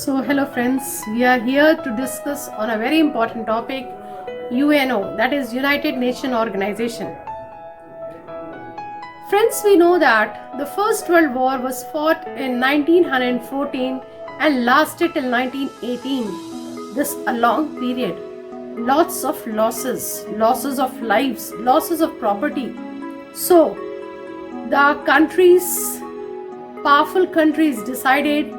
So hello friends, we are here to discuss on a very important topic, UNO, that is United Nations Organization. Friends, we know that the First World War was fought in 1914 and lasted till 1918. This a long period. Lots of losses of lives, losses of property. So the powerful countries decided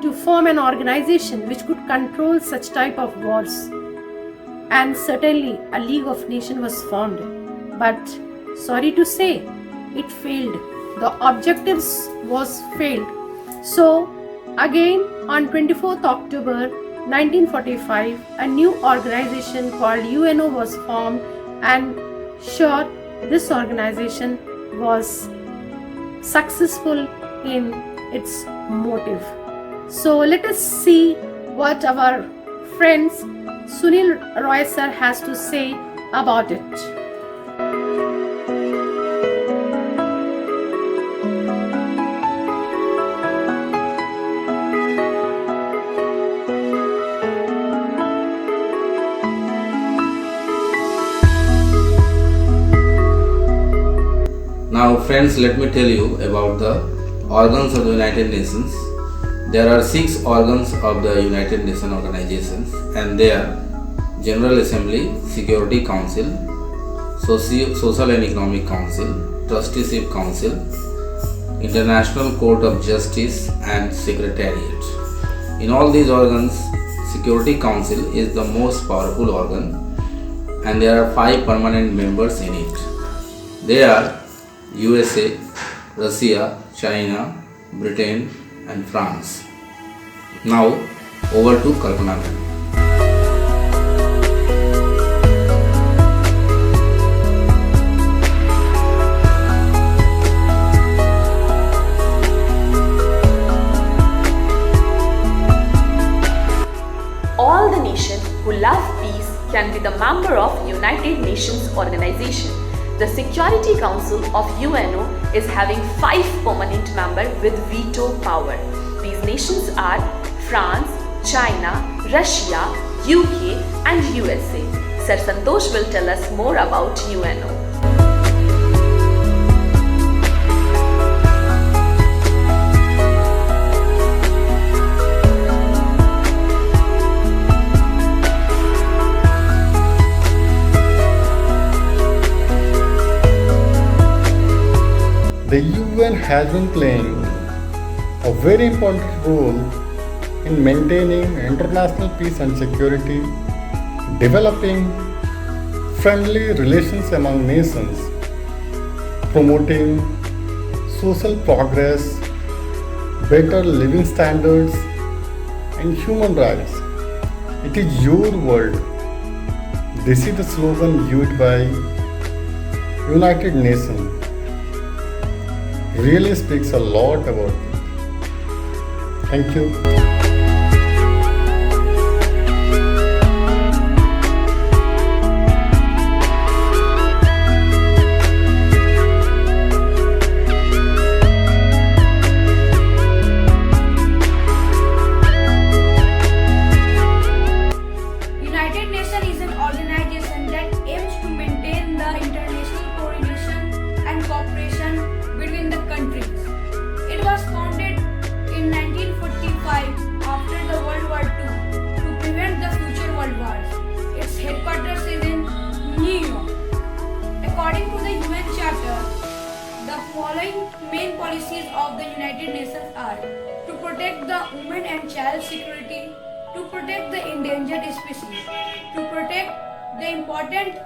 to form an organization which could control such type of wars. And certainly a League of Nations was formed. But sorry to say, it failed. The objectives was failed. So again on 24th October 1945, a new organization called UNO was formed, and sure, this organization was successful in its motive. So let us see what our friend Sunil Roy sir has to say about it. Now friends, let me tell you about the organs of the United Nations. There are 6 organs of the United Nations organizations, and they are General Assembly, Security Council, Social and Economic Council, Trusteeship Council, International Court of Justice, and Secretariat. In all these organs, Security Council is the most powerful organ, and there are 5 permanent members in it. They are USA, Russia, China, Britain, and France. Now over to Kalpana. All the nations who love peace can be the member of United Nations Organization. The Security Council of UNO is having 5 permanent members with veto power. These nations are France, China, Russia, UK and USA. Sir Santosh will tell us more about UNO. The UN has been playing a very important role in maintaining international peace and security, developing friendly relations among nations, promoting social progress, better living standards, and human rights. It is your world. This is the slogan used by United Nations. Really speaks a lot about it. Thank you. United Nations is an organization that aims to maintain the international coordination and cooperation between the countries. It was founded in 1945 after the World War II to prevent the future world wars. Its headquarters is in New York. According to the UN Charter, the following main policies of the United Nations are to protect the women and child security, to protect the endangered species, to protect the important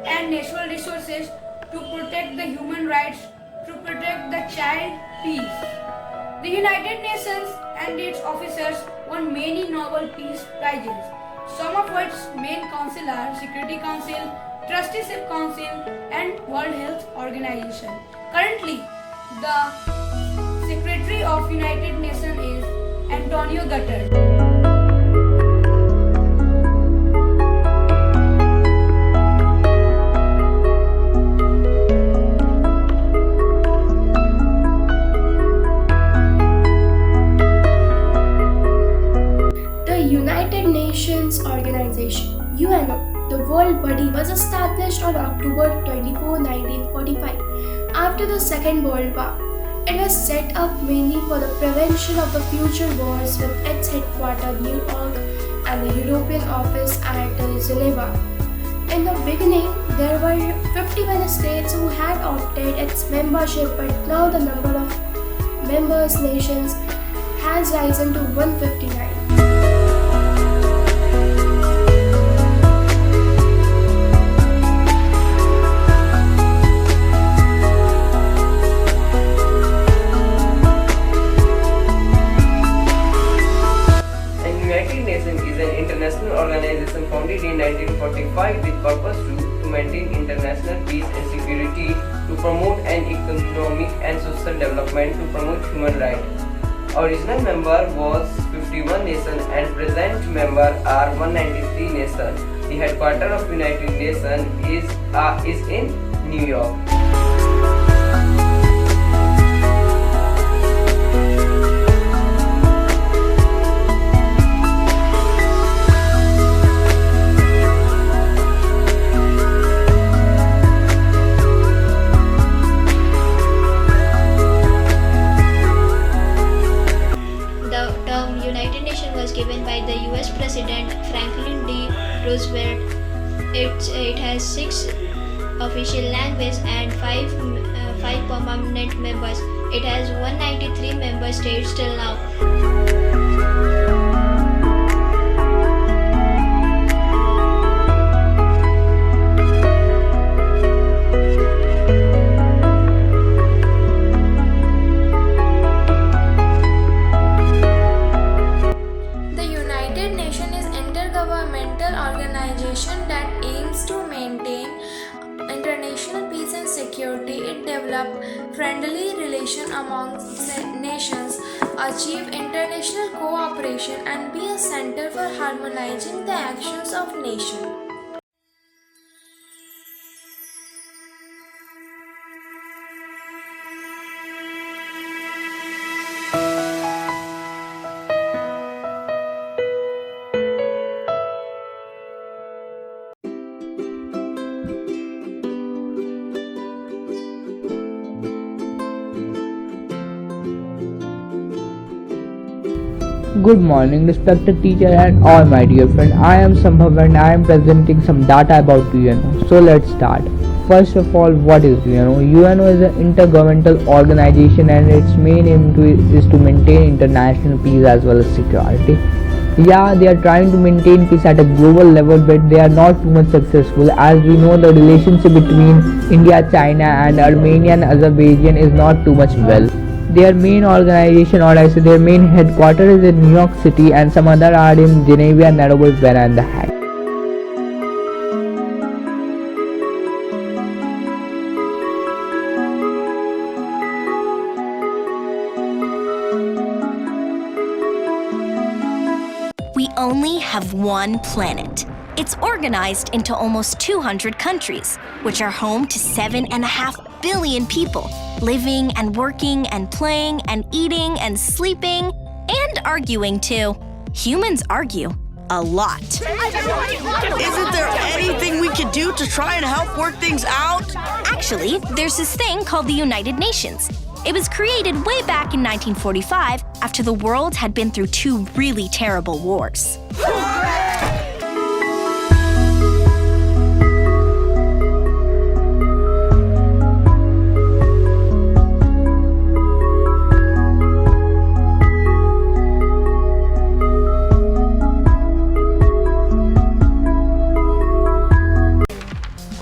and natural resources, to protect the human rights, to protect the child peace. The United Nations and its officers won many Nobel Peace Prizes, some of which main council are Security Council, Trusteeship Council and World Health Organization. Currently, the Secretary of United Nations is Antonio Guterres. the world body was established on October 24, 1945, after the Second World War. It was set up mainly for the prevention of the future wars with its headquarters New York and the European office at Geneva. In the beginning, there were 51 states who had opted its membership, but now the number of members nations has risen to 159. Organization founded in 1945 with purpose to maintain international peace and security, to promote an economic and social development, to promote human rights. Original member was 51 nations and present member are 193 nations. The headquarters of United Nations is in New York. Given by the US President Franklin D. Roosevelt. It has 6 official languages and 5 permanent members. It has 193 member states till now. Organization that aims to maintain international peace and security. It develop friendly relations among nations, achieve international cooperation, and be a center for harmonizing the actions of nations. Good morning, respected teacher and all my dear friend. I am Sambhav and I am presenting some data about UNO. So let's start. First of all, what is UNO? UNO is an intergovernmental organization and its main aim is to maintain international peace as well as security. Yeah, they are trying to maintain peace at a global level, but they are not too much successful. As we know, the relationship between India, China and Armenia and Azerbaijan is not too much well. Their main organization, or I say their main headquarters is in New York City and some other are in Geneva, Nairobi, Vienna and The Hague. We only have one planet. It's organized into almost 200 countries, which are home to 7.5 billion people, living and working and playing and eating and sleeping and arguing too. Humans argue a lot. Isn't there anything we could do to try and help work things out? Actually, there's this thing called the United Nations. It was created way back in 1945 after the world had been through 2 really terrible wars.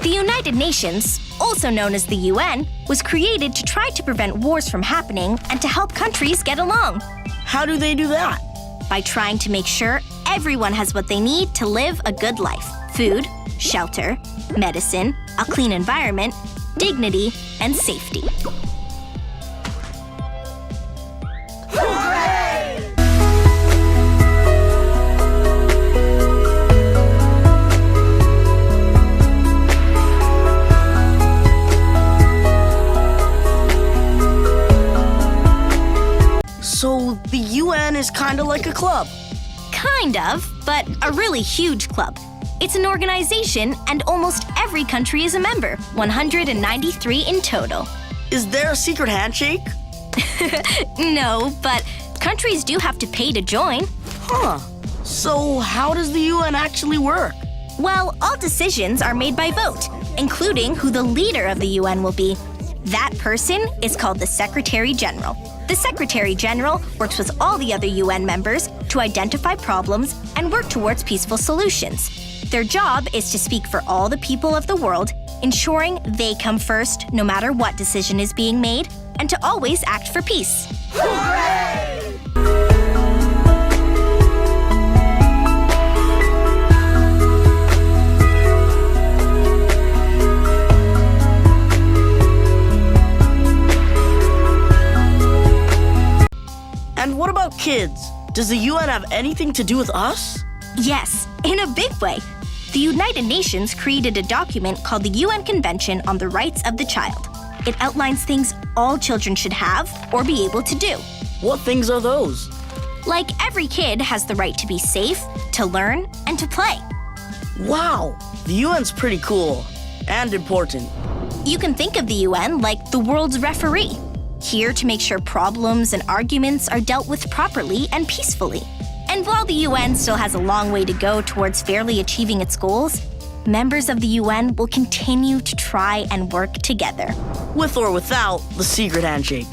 The United Nations, also known as the UN, was created to try to prevent wars from happening and to help countries get along. How do they do that? By trying to make sure everyone has what they need to live a good life: food, shelter, medicine, a clean environment, dignity, and safety. So the UN is kind of like a club. Kind of, but a really huge club. It's an organization, and almost every country is a member, 193 in total. Is there a secret handshake? No, but countries do have to pay to join. Huh. So how does the UN actually work? Well, all decisions are made by vote, including who the leader of the UN will be. That person is called the Secretary General. The Secretary General works with all the other UN members to identify problems and work towards peaceful solutions. Their job is to speak for all the people of the world, ensuring they come first no matter what decision is being made, and to always act for peace. And what about kids? Does the UN have anything to do with us? Yes, in a big way. The United Nations created a document called the UN Convention on the Rights of the Child. It outlines things all children should have or be able to do. What things are those? Like every kid has the right to be safe, to learn, and to play. Wow, the UN's pretty cool and important. You can think of the UN like the world's referee, here to make sure problems and arguments are dealt with properly and peacefully. And while the UN still has a long way to go towards fairly achieving its goals, members of the UN will continue to try and work together. With or without the secret handshake.